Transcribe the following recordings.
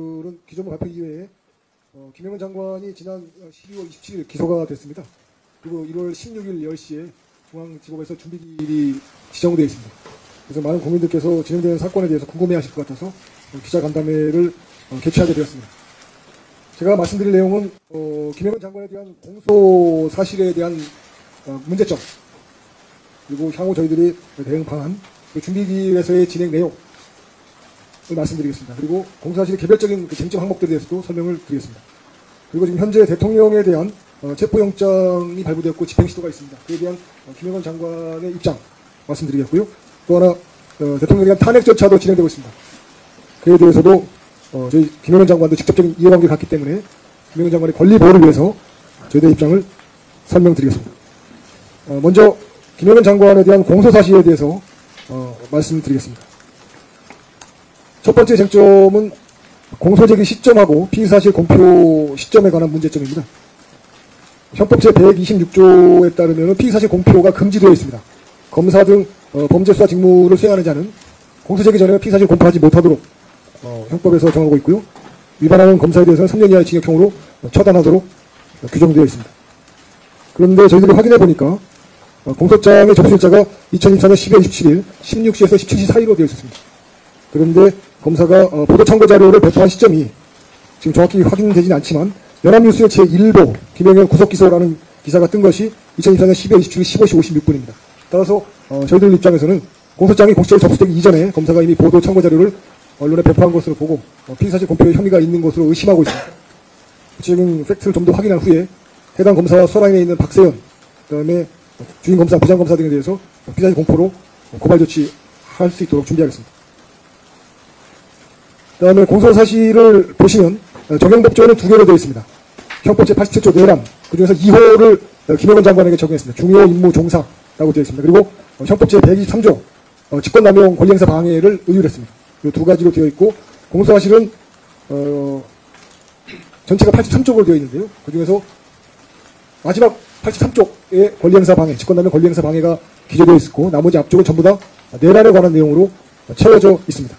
오늘은 기존문 발표 이외에 김영은 장관이 지난 12월 27일 기소가 됐습니다. 그리고 1월 16일 10시에 중앙지법에서 준비기일이 지정되어 있습니다. 그래서 많은 국민들께서 진행되는 사건에 대해서 궁금해하실 것 같아서 기자간담회를 개최하게 되었습니다. 제가 말씀드릴 내용은 김영은 장관에 대한 공소 사실에 대한 문제점, 그리고 향후 저희들이 대응 방안, 준비기일에서의 진행 내용을 말씀드리겠습니다. 그리고 공소사실의 개별적인 쟁점 항목들에 대해서도 설명을 드리겠습니다. 그리고 지금 현재 대통령에 대한 체포영장이 발부되었고 집행시도가 있습니다. 그에 대한 김영은 장관의 입장 말씀드리겠고요. 또 하나 대통령에 대한 탄핵 절차도 진행되고 있습니다. 그에 대해서도 저희 김영은 장관도 직접적인 이해관계를 갖기 때문에 김영은 장관의 권리 보호를 위해서 저희들의 입장을 설명드리겠습니다. 먼저 김영은 장관에 대한 공소사실에 대해서 말씀드리겠습니다. 첫 번째 쟁점은 공소제기 시점하고 피의사실 공표 시점에 관한 문제점입니다. 형법 제126조에 따르면 피의사실 공표가 금지되어 있습니다. 검사 등 범죄 수사 직무를 수행하는 자는 공소제기 전에 피의사실 공표하지 못하도록 형법에서 정하고 있고요. 위반하는 검사에 대해서는 3년 이하의 징역형으로 처단하도록 규정되어 있습니다. 그런데 저희들이 확인해 보니까 공소장의 접수일자가 2024년 12월 27일 16시에서 17시 사이로 되어 있었습니다. 그런데 검사가 보도 참고 자료를 배포한 시점이 지금 정확히 확인되지는 않지만 연합뉴스의 제1보 김영현 구속기소라는 기사가 뜬 것이 2024년 12월 27일 15시 56분입니다. 따라서 저희들 입장에서는 공소장이 공식적으로 접수되기 이전에 검사가 이미 보도 참고 자료를 언론에 배포한 것으로 보고 피의사실 공표에 혐의가 있는 것으로 의심하고 있습니다. 구체적인 팩트를 좀 더 확인한 후에 해당 검사와 수사라인에 있는 박세현, 그다음에 주임검사, 부장검사 등에 대해서 피의사실 공표로 고발 조치할 수 있도록 준비하겠습니다. 그 다음에 공소사실을 보시면 적용법조는 두 개로 되어 있습니다. 형법 제87조 내란, 그중에서 2호를 김영은 장관에게 적용했습니다. 중요 임무 종사라고 되어 있습니다. 그리고 형법 제123조 직권남용 권리행사 방해를 의율했습니다. 이 두 가지로 되어 있고, 공소사실은 전체가 83쪽으로 되어 있는데요. 그중에서 마지막 83쪽에 권리행사 방해, 직권남용 권리행사 방해가 기재되어 있고, 나머지 앞쪽은 전부 다 내란에 관한 내용으로 채워져 있습니다.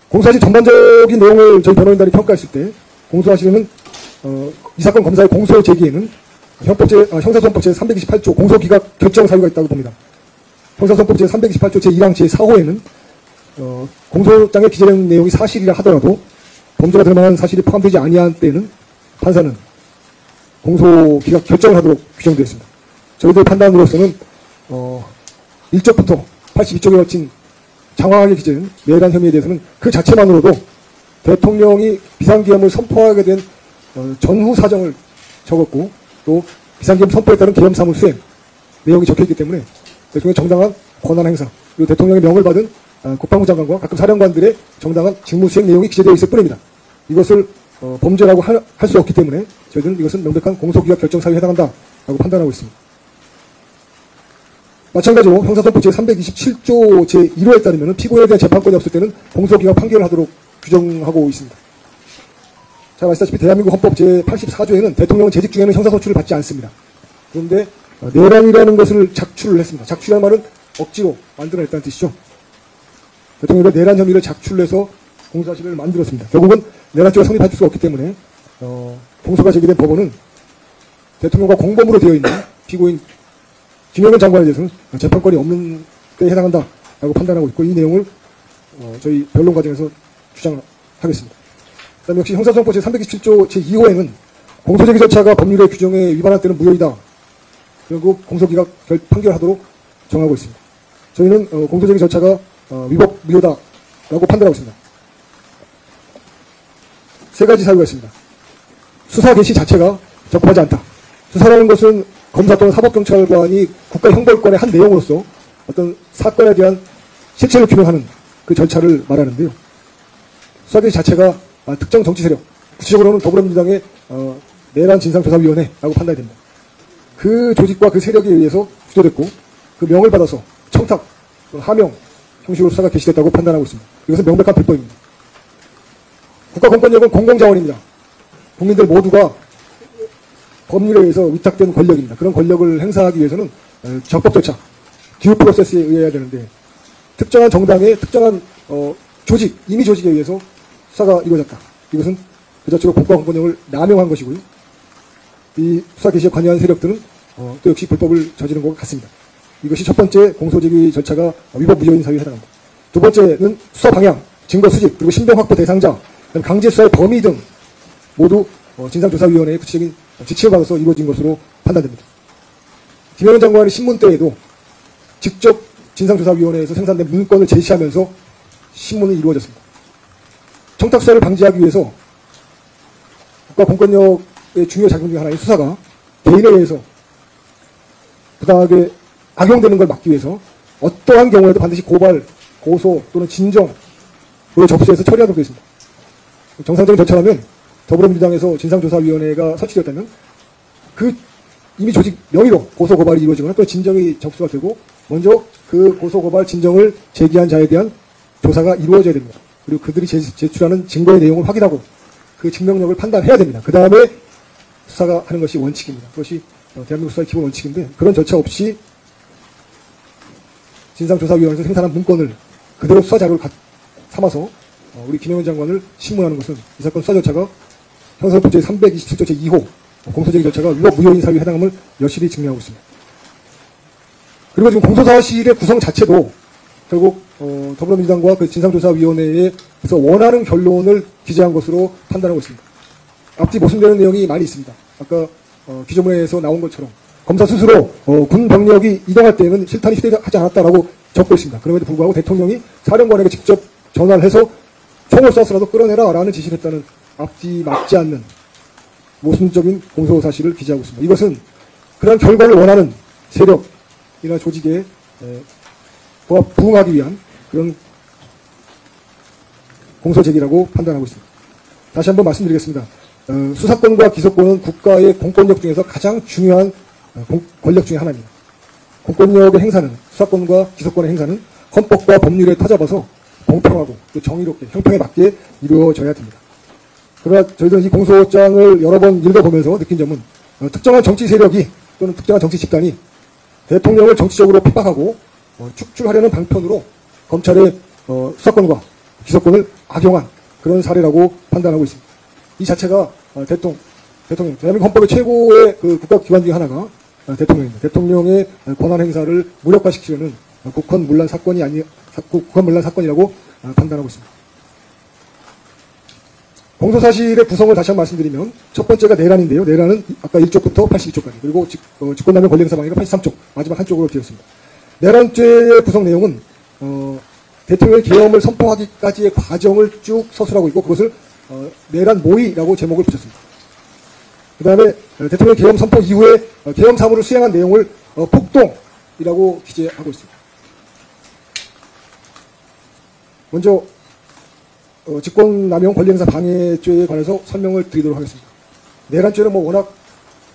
공소사실 전반적인 내용을 저희 변호인단이 평가했을 때 공소사실은 이 사건 검사의 공소 제기에는 형사소송법 제328조 공소기각 결정 사유가 있다고 봅니다. 형사소송법 제328조 제1항 제4호에는 공소장에 기재된 내용이 사실이라 하더라도 범죄가 될 만한 사실이 포함되지 아니한 때에는 판사는 공소기각 결정을 하도록 규정되어 있습니다. 저희들 판단으로서는 1쪽부터 82쪽에 걸친 장황하게 기재된 내란 혐의에 대해서는 그 자체만으로도 대통령이 비상계엄을 선포하게 된 전후 사정을 적었고, 또 비상계엄 선포에 따른 계엄사무 수행 내용이 적혀있기 때문에 대통령의 정당한 권한 행사, 그리고 대통령의 명을 받은 국방부 장관과 각급 사령관들의 정당한 직무 수행 내용이 기재되어 있을 뿐입니다. 이것을 범죄라고 할 수 없기 때문에 저희들은 이것은 명백한 공소기각 결정 사유에 해당한다라고 판단하고 있습니다. 마찬가지로 형사소송법 제327조 제1호에 따르면 피고인에 대한 재판권이 없을 때는 공소기각 판결을 하도록 규정하고 있습니다. 잘 아시다시피 대한민국 헌법 제84조에는 대통령은 재직 중에는 형사소출을 받지 않습니다. 그런데 내란이라는 것을 작출을 했습니다. 작출할 말은 억지로 만들어냈다는 뜻이죠. 대통령이 내란 혐의를 작출해서 공소사실을 만들었습니다. 결국은 내란죄가 성립할 수가 없기 때문에 공소가 제기된 법원은 대통령과 공범으로 되어 있는 피고인 김영은 장관에 대해서는 재판권이 없는 때에 해당한다라고 판단하고 있고, 이 내용을 저희 변론 과정에서 주장하겠습니다. 그다음에 역시 형사소송법 제327조 제2호에는 공소제기 절차가 법률의 규정에 위반할 때는 무효이다. 그리고 공소기각 판결하도록 정하고 있습니다. 저희는 공소제기 절차가 위법 무효다라고 판단하고 있습니다. 세 가지 사유가 있습니다. 수사 개시 자체가 적법하지 않다. 수사라는 것은 검사 또는 사법경찰관이 국가형벌권의 한 내용으로서 어떤 사건에 대한 실체를 규명하는 그 절차를 말하는데요. 수사개시 자체가 특정 정치 세력, 구체적으로는 더불어민주당의 내란 진상조사위원회라고 판단이 됩니다. 그 조직과 그 세력에 의해서 주도됐고 그 명을 받아서 청탁, 하명 형식으로 수사가 개시됐다고 판단하고 있습니다. 이것은 명백한 불법입니다. 국가공권력은 공공자원입니다. 국민들 모두가 법률에 의해서 위탁된 권력입니다. 그런 권력을 행사하기 위해서는 적법 절차, 듀 프로세스에 의해야 되는데 특정한 정당의 특정한 조직, 임의 조직에 의해서 수사가 이루어졌다. 이것은 그 자체로 공과 공권력을 남용한 것이고요. 이 수사 개시에 관여한 세력들은 또 역시 불법을 저지른 것 같습니다. 이것이 첫 번째 공소제기 절차가 위법 무효인 사유에 해당합니다. 두 번째는 수사 방향, 증거 수집, 그리고 신병 확보 대상자, 강제 수사의 범위 등 모두 진상조사위원회의 구체적인 지침을 받아서 이루어진 것으로 판단됩니다. 김영현 장관의 신문 때에도 직접 진상조사위원회에서 생산된 문건을 제시하면서 신문이 이루어졌습니다. 청탁수사를 방지하기 위해서 국가 공권력의 중요 작용 중 하나인 수사가 개인에 의해서 부당하게 악용되는 걸 막기 위해서 어떠한 경우에도 반드시 고발, 고소 또는 진정으로 접수해서 처리하도록 되어 있습니다. 정상적인 절차라면 더불어민주당에서 진상조사위원회가 설치되었다면 그 이미 조직 명의로 고소 고발이 이루어지거나 또 진정이 접수가 되고 먼저 그 고소 고발 진정을 제기한 자에 대한 조사가 이루어져야 됩니다. 그리고 그들이 제출하는 증거의 내용을 확인하고 그 증명력을 판단해야 됩니다. 그 다음에 수사가 하는 것이 원칙입니다. 그것이 대한민국 수사의 기본 원칙인데 그런 절차 없이 진상조사위원회에서 생산한 문건을 그대로 수사 자료를 삼아서 우리 김영현 장관을 신문하는 것은 이 사건 수사 절차가 형사법 제327조 제2호 공소제기 절차가 위법 무효인 사유에 해당함을 여실히 증명하고 있습니다. 그리고 지금 공소사실의 구성 자체도 결국 더불어민주당과 그 진상조사위원회에서 원하는 결론을 기재한 것으로 판단하고 있습니다. 앞뒤 모순되는 내용이 많이 있습니다. 아까 기조문에서 나온 것처럼 검사 스스로 군 병력이 이동할 때는 실탄이 휴대하지 않았다라고 적고 있습니다. 그럼에도 불구하고 대통령이 사령관에게 직접 전화를 해서 총을 쏴서라도 끌어내라 라는 지시를 했다는 앞뒤 맞지 않는 모순적인 공소사실을 기재하고 있습니다. 이것은 그러한 결과를 원하는 세력이나 조직에 부응하기 위한 그런 공소제기라고 판단하고 있습니다. 다시 한번 말씀드리겠습니다. 수사권과 기소권은 국가의 공권력 중에서 가장 중요한 권력 중의 하나입니다. 공권력의 행사는 수사권과 기소권의 행사는 헌법과 법률에 터잡아서 공평하고 또 정의롭게 형평에 맞게 이루어져야 됩니다. 그러나 저희들은 이 공소장을 여러 번 읽어보면서 느낀 점은 특정한 정치 세력이 또는 특정한 정치 집단이 대통령을 정치적으로 핍박하고 축출하려는 방편으로 검찰의 수사권과 기소권을 악용한 그런 사례라고 판단하고 있습니다. 이 자체가 대통령, 대한민국 헌법의 최고의 그 국가기관 중에 하나가 대통령입니다. 대통령의 권한 행사를 무력화시키려는 국헌문란 사건이라고 판단하고 있습니다. 공소사실의 구성을 다시 한번 말씀드리면 첫 번째가 내란인데요. 내란은 아까 1쪽부터 82쪽까지 그리고 직권남용 권리행사 방해가 83쪽 마지막 한쪽으로 되어 있습니다. 내란죄의 구성 내용은 대통령의 계엄을 선포하기까지의 과정을 쭉 서술하고 있고 그것을 내란 모의라고 제목을 붙였습니다. 그 다음에 대통령 계엄 선포 이후에 계엄 사무를 수행한 내용을 폭동이라고 기재하고 있습니다. 먼저 직권남용 권리행사 방해죄에 관해서 설명을 드리도록 하겠습니다. 내란죄는 워낙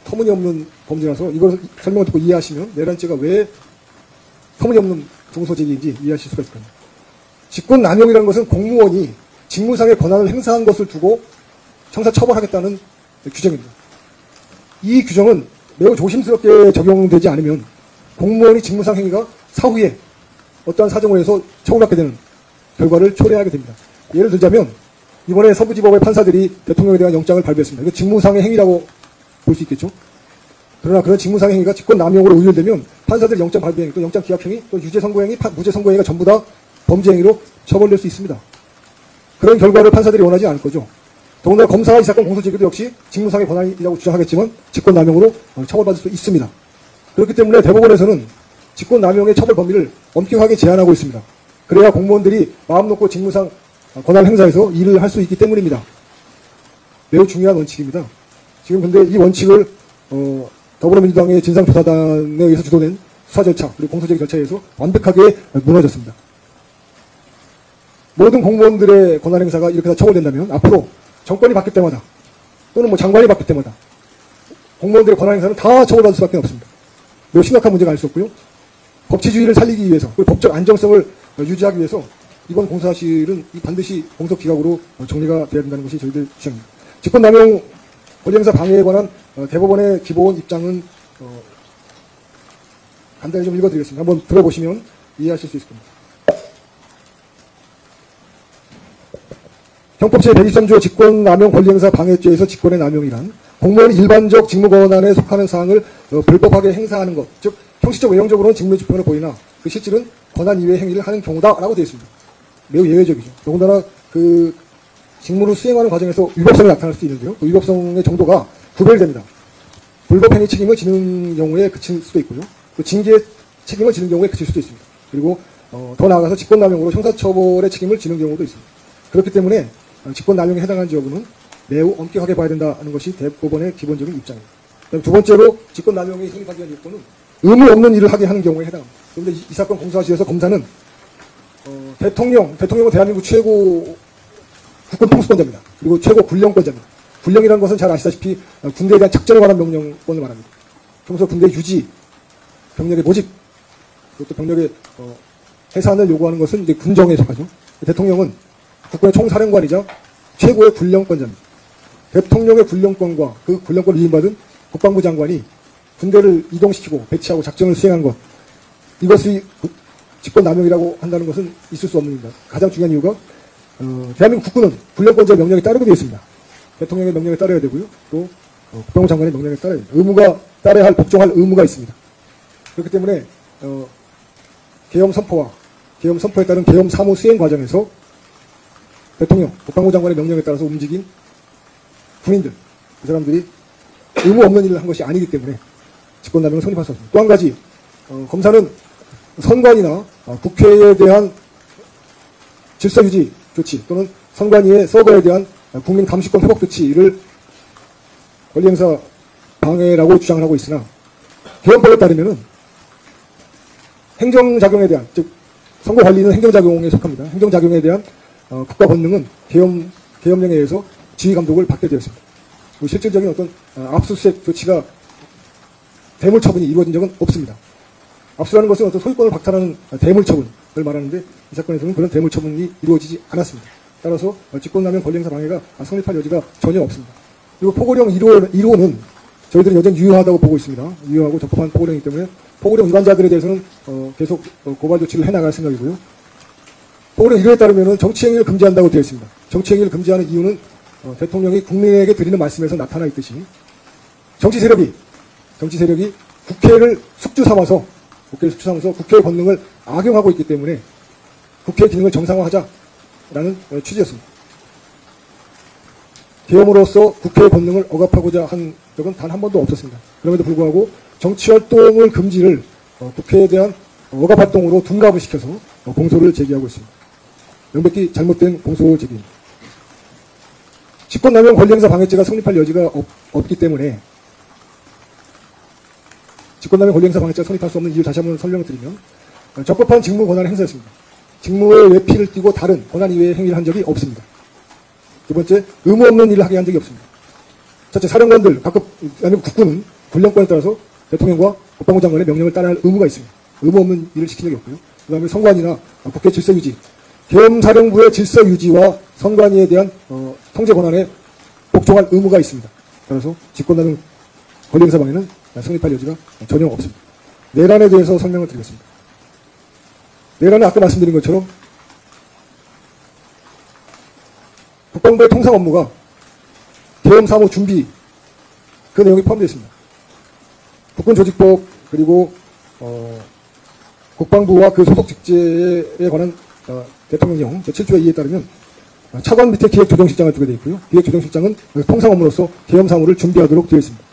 터무니없는 범죄라서 이걸 설명을 듣고 이해하시면 내란죄가 왜 터무니없는 공소제기인지 이해하실 수가 있을 겁니다. 직권남용이라는 것은 공무원이 직무상의 권한을 행사한 것을 두고 형사처벌하겠다는 규정입니다. 이 규정은 매우 조심스럽게 적용되지 않으면 공무원이 직무상 행위가 사후에 어떠한 사정으로 해서 처벌받게 되는 결과를 초래하게 됩니다. 예를 들자면 이번에 서부지법의 판사들이 대통령에 대한 영장을 발부했습니다. 이거 직무상의 행위라고 볼 수 있겠죠. 그러나 그런 직무상의 행위가 직권남용으로 의율되면 판사들의 영장 발부행위, 또 영장 기각행위, 또 유죄선고행위, 무죄선고행위가 전부 다 범죄행위로 처벌될 수 있습니다. 그런 결과를 판사들이 원하지 않을 거죠. 더군다나 검사가 이 사건 공소제기도 역시 직무상의 권한이라고 주장하겠지만 직권남용으로 처벌받을 수 있습니다. 그렇기 때문에 대법원에서는 직권남용의 처벌 범위를 엄격하게 제한하고 있습니다. 그래야 공무원들이 마음 놓고 직무상 권한 행사에서 일을 할 수 있기 때문입니다. 매우 중요한 원칙입니다. 지금 근데 이 원칙을 더불어민주당의 진상조사단에 의해서 주도된 수사 절차 그리고 공소제기 절차에 의해서 완벽하게 무너졌습니다. 모든 공무원들의 권한 행사가 이렇게 다 처벌된다면 앞으로 정권이 바뀔 때마다 또는 장관이 바뀔 때마다 공무원들의 권한 행사는 다 처벌받을 수밖에 없습니다. 매우 심각한 문제가 아닐 수 없고요. 법치주의를 살리기 위해서 그리고 법적 안정성을 유지하기 위해서 이번 공소사실은 반드시 공소기각으로 정리가 되어야 된다는 것이 저희들 주장입니다. 직권남용 권리행사 방해에 관한 대법원의 기본 입장은 간단히 좀 읽어드리겠습니다. 한번 들어보시면 이해하실 수 있을 겁니다. 형법 제123조 직권남용 권리행사 방해죄에서 직권의 남용이란 공무원이 일반적 직무권한에 속하는 사항을 불법하게 행사하는 것, 즉 형식적 외형적으로는 직무의 집행을 보이나 그 실질은 권한 이외의 행위를 하는 경우다라고 되어 있습니다. 매우 예외적이죠. 더군다나 그 직무를 수행하는 과정에서 위법성이 나타날 수도 있는데요. 그 위법성의 정도가 구별됩니다. 불법 행위 책임을 지는 경우에 그칠 수도 있고요. 또 징계 책임을 지는 경우에 그칠 수도 있습니다. 그리고 더 나아가서 직권남용으로 형사처벌의 책임을 지는 경우도 있습니다. 그렇기 때문에 직권남용에 해당하는 여부는 매우 엄격하게 봐야 된다는 것이 대법원의 기본적인 입장입니다. 그다음 두 번째로 직권남용이 성립하기 위한 요건은 의무 없는 일을 하게 하는 경우에 해당합니다. 그런데 이 사건 공소시에서 검사는 대통령은 대한민국 최고 국군 통수권자입니다. 그리고 최고 군령권자입니다. 군령이라는 것은 잘 아시다시피 군대에 대한 작전에 관한 명령권을 말합니다. 평소 군대 유지, 병력의 모집, 그것도 병력의 해산을 요구하는 것은 이제 군정에 속하죠. 대통령은 국군의 총사령관이자 최고의 군령권자입니다. 대통령의 군령권과 그 군령권을 위임받은 국방부 장관이 군대를 이동시키고 배치하고 작전을 수행한 것, 이것이 직권남용이라고 한다는 것은 있을 수 없는 일입니다. 가장 중요한 이유가 대한민국 국군은 군령권자의 명령에 따르게 되어 있습니다. 대통령의 명령에 따라야 되고요. 또 국방부 장관의 명령에 따라야 됩니다. 의무가 따라야 할, 복종할 의무가 있습니다. 그렇기 때문에 계엄 선포에 따른 계엄 사무 수행 과정에서 대통령, 국방부 장관의 명령에 따라서 움직인 군인들, 그 사람들이 의무 없는 일을 한 것이 아니기 때문에 직권남용을 성립할 수 없습니다. 또 한 가지, 검사는 선관위나 국회에 대한 질서유지 조치 또는 선관위의 서버에 대한 국민 감시권 회복 조치를 권리행사 방해라고 주장을 하고 있으나 계엄법에 따르면은 행정작용에 대한, 즉 선거관리는 행정작용에 속합니다. 행정작용에 대한 국가 권능은 계엄령에 의해서 지휘감독을 받게 되었습니다. 실질적인 어떤 압수수색 조치가 대물처분이 이루어진 적은 없습니다. 압수라는 것은 어떤 소유권을 박탈하는 대물처분을 말하는데 이 사건에서는 그런 대물처분이 이루어지지 않았습니다. 따라서 직권남용 권리행사 방해가 성립할 여지가 전혀 없습니다. 그리고 포고령 1호는 저희들은 여전히 유효하다고 보고 있습니다. 유효하고 적법한 포고령이기 때문에 포고령 위반자들에 대해서는 계속 고발 조치를 해나갈 생각이고요. 포고령 1호에 따르면 정치행위를 금지한다고 되어 있습니다. 정치행위를 금지하는 이유는 대통령이 국민에게 드리는 말씀에서 나타나 있듯이 정치 세력이 국회를 숙주 삼아서 국회의 권능을 악용하고 있기 때문에 국회의 기능을 정상화하자라는 취지였습니다. 계엄으로써 국회의 권능을 억압하고자 한 적은 단 한 번도 없었습니다. 그럼에도 불구하고 정치활동을 금지를 국회에 대한 억압활동으로 둔갑을 시켜서 공소를 제기하고 있습니다. 명백히 잘못된 공소 제기입니다. 직권남용 권리행사 방해죄가 성립할 여지가 없기 때문에 직권남용 권리행사 방해죄가 성립할 수 없는 이유 다시 한번 설명을 드리면 적법한 직무 권한을 행사했습니다. 직무의 외피를 띠고 다른 권한 이외의 행위를 한 적이 없습니다. 두 번째, 의무 없는 일을 하게 한 적이 없습니다. 첫째, 사령관들, 각급 대한민국 국군은 군령권에 따라서 대통령과 국방부 장관의 명령을 따라야 할 의무가 있습니다. 의무 없는 일을 시킨 적이 없고요. 그 다음에 선관위나 국회 질서 유지, 계엄사령부의 질서 유지와 선관위에 대한 통제 권한에 복종할 의무가 있습니다. 따라서 직권남용 권리행사 방해는 성립할 여지가 전혀 없습니다. 내란에 대해서 설명을 드리겠습니다. 내란은 아까 말씀드린 것처럼 국방부의 통상 업무가 계엄 사무 준비, 그 내용이 포함되어 있습니다. 국군조직법 그리고 국방부와 그 소속 직제에 관한 대통령령 제7조의 2에 따르면 차관 밑에 기획조정실장을 두게 되어 있고요. 기획조정실장은 통상 업무로서 계엄 사무를 준비하도록 되어 있습니다.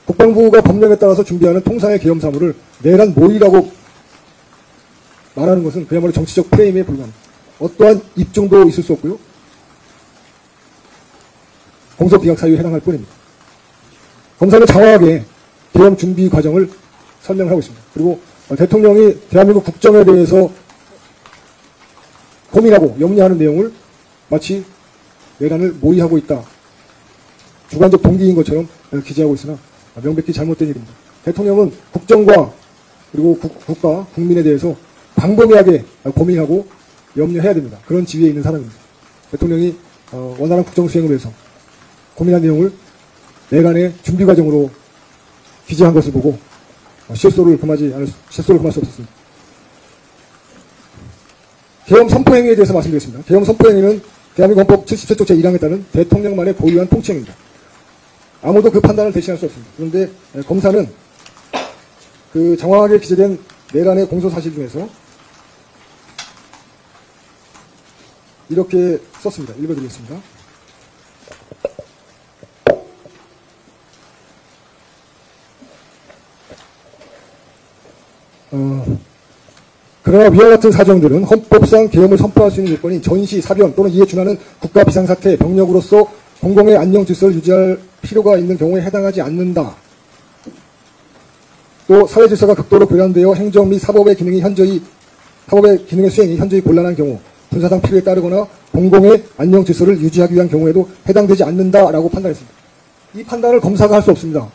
국방부가 법령에 따라서 준비하는 통상의 계엄 사무를 내란 모의라고 말하는 것은 그야말로 정치적 프레임에 불과합니다. 어떠한 입증도 있을 수 없고요. 공소비약 사유에 해당할 뿐입니다. 검사는 장황하게 계엄 준비 과정을 설명을 하고 있습니다. 그리고 대통령이 대한민국 국정에 대해서 고민하고 염려하는 내용을 마치 내란을 모의하고 있다, 주관적 동기인 것처럼 기재하고 있으나 명백히 잘못된 일입니다. 대통령은 국정과 그리고 국가, 국민에 대해서 광범위하게 고민하고 염려해야 됩니다. 그런 지위에 있는 사람입니다. 대통령이 원활한 국정 수행을 위해서 고민한 내용을 내란의 준비 과정으로 기재한 것을 보고 실소를 금할 수 없었습니다. 계엄 선포 행위에 대해서 말씀드리겠습니다. 계엄 선포 행위는 대한민국 헌법 77조 제1항에 따른 대통령만의 고유한 통치행위입니다. 아무도 그 판단을 대신할 수 없습니다. 그런데 검사는 그 장황하게 기재된 내란의 공소사실 중에서 이렇게 썼습니다. 읽어드리겠습니다. 그러나 위와 같은 사정들은 헌법상 계엄을 선포할 수 있는 요건인 전시, 사변 또는 이에 준하는 국가 비상사태, 병력으로서 공공의 안녕 질서를 유지할 필요가 있는 경우에 해당하지 않는다. 또 사회 질서가 극도로 교란되어 행정 및 사법의 기능의 수행이 현저히 곤란한 경우, 군사상 필요에 따르거나 공공의 안녕 질서를 유지하기 위한 경우에도 해당되지 않는다라고 판단했습니다. 이 판단을 검사가 할 수 없습니다.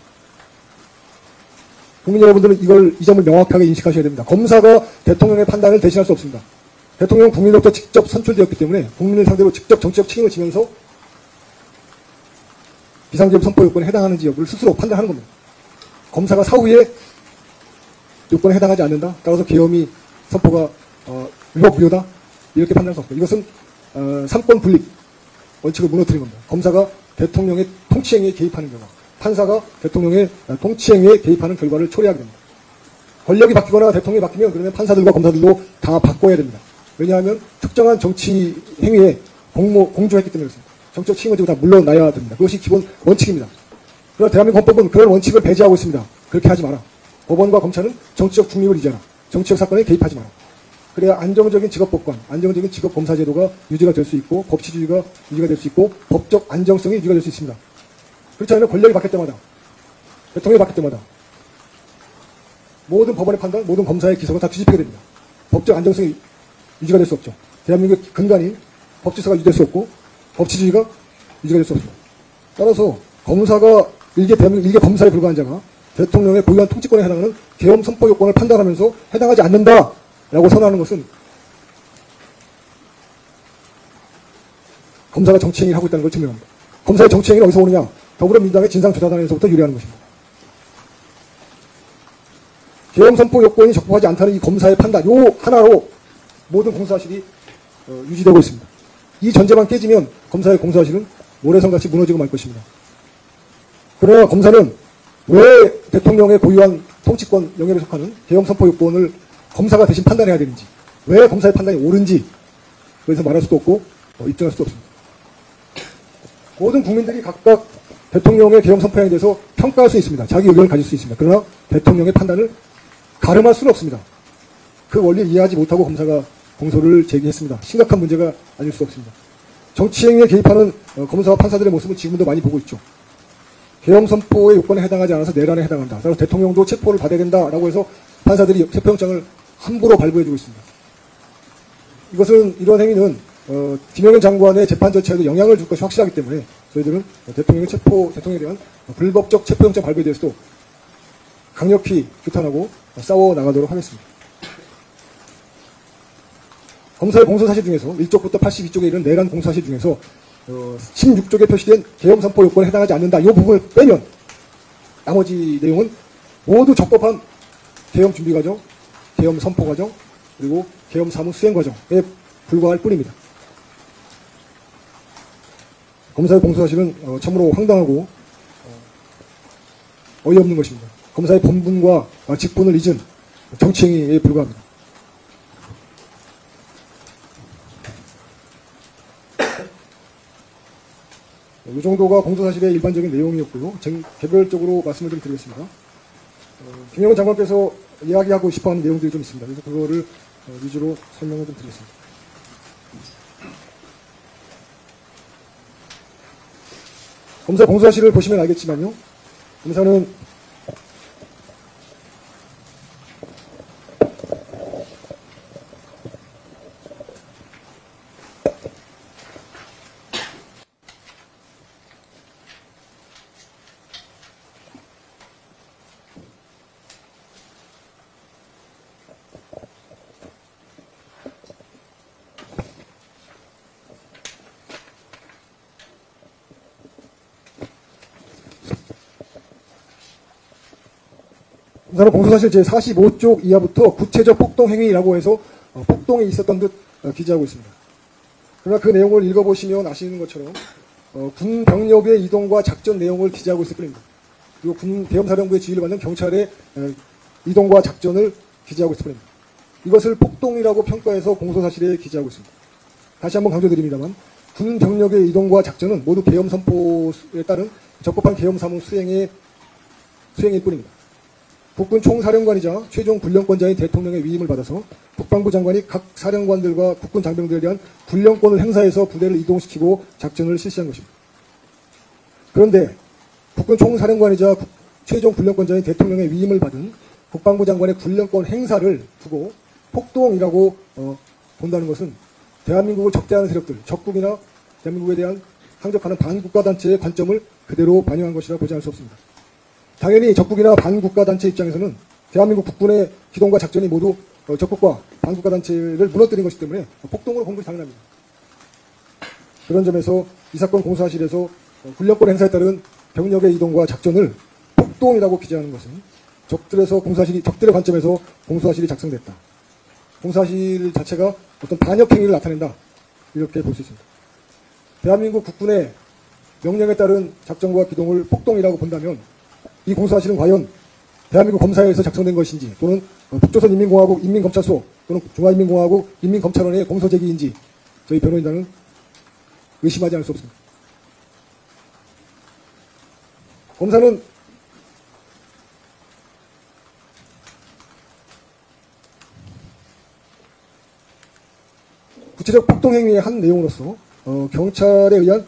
국민 여러분들은 이 점을 명확하게 인식하셔야 됩니다. 검사가 대통령의 판단을 대신할 수 없습니다. 대통령은 국민으로부터 직접 선출되었기 때문에 국민을 상대로 직접 정치적 책임을 지면서 비상계엄 선포 요건에 해당하는지 여부를 스스로 판단하는 겁니다. 검사가 사후에 요건에 해당하지 않는다. 따라서 계엄이 선포가 위법 무효다. 이렇게 판단할 수 없습니다. 이것은 삼권 분립 원칙을 무너뜨린 겁니다. 검사가 대통령의 통치행위에 개입하는 경우, 판사가 대통령의 통치행위에 개입하는 결과를 초래하게 됩니다. 권력이 바뀌거나 대통령이 바뀌면 그러면 판사들과 검사들도 다 바꿔야 됩니다. 왜냐하면 특정한 정치 행위에 공조했기 때문에 그렇습니다. 정치적 책임을 지고 다 물러나야 됩니다. 그것이 기본 원칙입니다. 그러나 대한민국 헌법은 그런 원칙을 배제하고 있습니다. 그렇게 하지 마라. 법원과 검찰은 정치적 중립을 유지하라. 정치적 사건에 개입하지 마라. 그래야 안정적인 직업법관, 안정적인 직업검사제도가 유지가 될 수 있고 법치주의가 유지가 될 수 있고 법적 안정성이 유지가 될 수 있습니다. 그렇지 않으면 권력이 바뀔 때마다, 대통령이 바뀔 때마다 모든 법원의 판단, 모든 검사의 기소가 다 뒤집히게 됩니다. 법적 안정성이 유지가 될 수 없죠. 대한민국의 근간인 법질서가 유지될 수 없고 법치주의가 유지가 될 수 없습니다. 따라서 검사가 일개 검사에 불과한 자가 대통령의 고유한 통치권에 해당하는 계엄 선포 요건을 판단하면서 해당하지 않는다라고 선언하는 것은 검사가 정치행위를 하고 있다는 걸 증명합니다. 검사의 정치행위는 어디서 오느냐? 더불어민주당의 진상조사단에서부터 유래하는 것입니다. 계엄 선포 요건이 적법하지 않다는 이 검사의 판단, 요 하나로 모든 공소사실이 유지되고 있습니다. 이 전제만 깨지면 검사의 공소사실은 모래성같이 무너지고 말 것입니다. 그러나 검사는 왜 대통령의 고유한 통치권 영역에 속하는 계엄 선포 요건을 검사가 대신 판단해야 되는지, 왜 검사의 판단이 옳은지 그래서 말할 수도 없고 입증할 수도 없습니다. 모든 국민들이 각각 대통령의 계엄 선포에 대해서 평가할 수 있습니다. 자기 의견을 가질 수 있습니다. 그러나 대통령의 판단을 가름할 수는 없습니다. 그 원리를 이해하지 못하고 검사가 공소를 제기했습니다. 심각한 문제가 아닐 수 없습니다. 정치행위에 개입하는 검사와 판사들의 모습은 지금도 많이 보고 있죠. 계엄 선포의 요건에 해당하지 않아서 내란에 해당한다. 따라서 대통령도 체포를 받아야 된다라고 해서 판사들이 체포영장을 함부로 발부해주고 있습니다. 이런 행위는 김영현 장관의 재판 절차에도 영향을 줄 것이 확실하기 때문에 저희들은 대통령에 대한 불법적 체포영장 발부에 대해서도 강력히 규탄하고 싸워 나가도록 하겠습니다. 검사의 공소사실 중에서 1쪽부터 82쪽에 이른 내란 공소사실 중에서 16쪽에 표시된 계엄 선포 요건에 해당하지 않는다. 이 부분을 빼면 나머지 내용은 모두 적법한 계엄 준비 과정, 계엄 선포 과정, 그리고 계엄 사무 수행 과정에 불과할 뿐입니다. 검사의 공소사실은 참으로 황당하고 어이없는 것입니다. 검사의 본분과 직분을 잊은 정치행위에 불과합니다. 이 정도가 공소사실의 일반적인 내용이었고요. 개별적으로 말씀을 좀 드리겠습니다. 김영현 장관께서 이야기하고 싶어하는 내용들이 좀 있습니다. 그래서 그거를 위주로 설명을 좀 드리겠습니다. 검사 공소사실을 보시면 알겠지만요. 검사는 공소사실 제45쪽 이하부터 구체적 폭동행위라고 해서 폭동이 있었던 듯 기재하고 있습니다. 그러나 그 내용을 읽어보시면 아시는 것처럼 군 병력의 이동과 작전 내용을 기재하고 있을 뿐입니다. 그리고 군 계엄사령부의 지휘를 받는 경찰의 이동과 작전을 기재하고 있을 뿐입니다. 이것을 폭동이라고 평가해서 공소사실에 기재하고 있습니다. 다시 한번 강조드립니다만 군 병력의 이동과 작전은 모두 계엄 선포에 따른 적법한 계엄 사무 수행일 뿐입니다. 국군 총사령관이자 최종 군령권자인 대통령의 위임을 받아서 국방부 장관이 각 사령관들과 국군 장병들에 대한 군령권을 행사해서 부대를 이동시키고 작전을 실시한 것입니다. 그런데 국군 총사령관이자 최종 군령권자인 대통령의 위임을 받은 국방부 장관의 군령권 행사를 두고 폭동이라고 본다는 것은 대한민국을 적대하는 세력들, 적국이나 대한민국에 대한 항적하는 반국가단체의 관점을 그대로 반영한 것이라 보지 않을 수 없습니다. 당연히 적국이나 반국가단체 입장에서는 대한민국 국군의 기동과 작전이 모두 적국과 반국가단체를 무너뜨린 것이기 때문에 폭동으로 본 것이 당연합니다. 그런 점에서 이 사건 공소사실에서 군령권 행사에 따른 병력의 이동과 작전을 폭동이라고 기재하는 것은 적들의 관점에서 공소사실이 작성됐다. 공소사실 자체가 어떤 반역 행위를 나타낸다. 이렇게 볼 수 있습니다. 대한민국 국군의 명령에 따른 작전과 기동을 폭동이라고 본다면 이 공소사실은 과연 대한민국 검사에서 작성된 것인지 또는 북조선 인민공화국 인민검찰소 또는 중화인민공화국 인민검찰원의 공소제기인지 저희 변호인단은 의심하지 않을 수 없습니다. 검사는 구체적 폭동행위의 한 내용으로서 경찰에 의한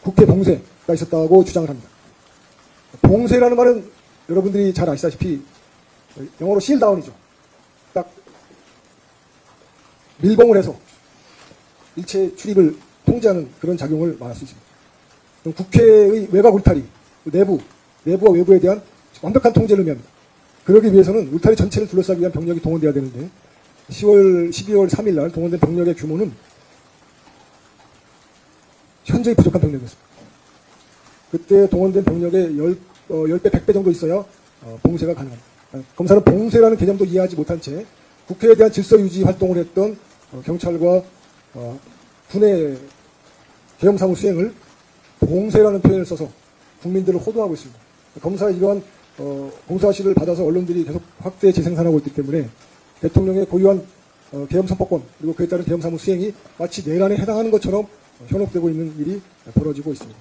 국회 봉쇄가 있었다고 주장을 합니다. 봉쇄라는 말은 여러분들이 잘 아시다시피 영어로 실다운이죠. 딱 밀봉을 해서 일체 출입을 통제하는 그런 작용을 말할 수 있습니다. 국회의 외곽 울타리, 내부와 외부에 대한 완벽한 통제를 의미합니다. 그러기 위해서는 울타리 전체를 둘러싸기 위한 병력이 동원돼야 되는데 12월 3일 날 동원된 병력의 규모는 현저히 부족한 병력이었습니다. 그때 동원된 병력의 10배, 100배 정도 있어야 봉쇄가 가능합니다. 검사는 봉쇄라는 개념도 이해하지 못한 채 국회에 대한 질서 유지 활동을 했던 경찰과 군의 계엄사무 수행을 봉쇄라는 표현을 써서 국민들을 호도하고 있습니다. 검사의 이러한 공소사실을 받아서 언론들이 계속 확대 재생산하고 있기 때문에 대통령의 고유한 계엄선포권 그리고 그에 따른 계엄사무 수행이 마치 내란에 해당하는 것처럼 현혹되고 있는 일이 벌어지고 있습니다.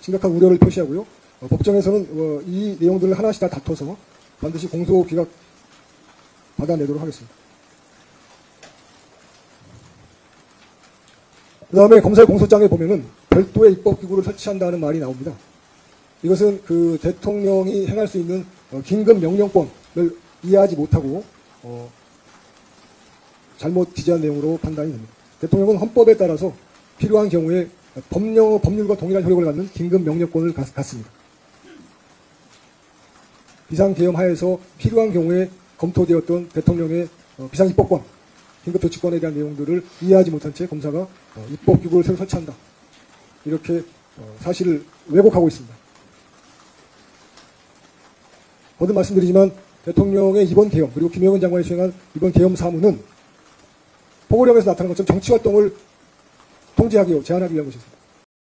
심각한 우려를 표시하고요. 법정에서는 이 내용들을 하나씩 다 다퉈서 반드시 공소 기각 받아내도록 하겠습니다. 그 다음에 검사의 공소장에 보면은 별도의 입법기구를 설치한다는 말이 나옵니다. 이것은 그 대통령이 행할 수 있는 긴급 명령권을 이해하지 못하고 잘못 기재한 내용으로 판단이 됩니다. 대통령은 헌법에 따라서 필요한 경우에 법률과 동일한 효력을 갖는 긴급 명령권을 갖습니다. 비상계엄 하에서 필요한 경우에 검토되었던 대통령의 비상입법권, 긴급조치권에 대한 내용들을 이해하지 못한 채 검사가 입법기구를 새로 설치한다. 이렇게 사실을 왜곡하고 있습니다. 거듭 말씀드리지만 대통령의 이번 계엄 그리고 김영은 장관이 수행한 이번 계엄 사무는 포고령에서 나타난 것처럼 정치활동을 통제하기, 제한하기 위한 것이었습니다.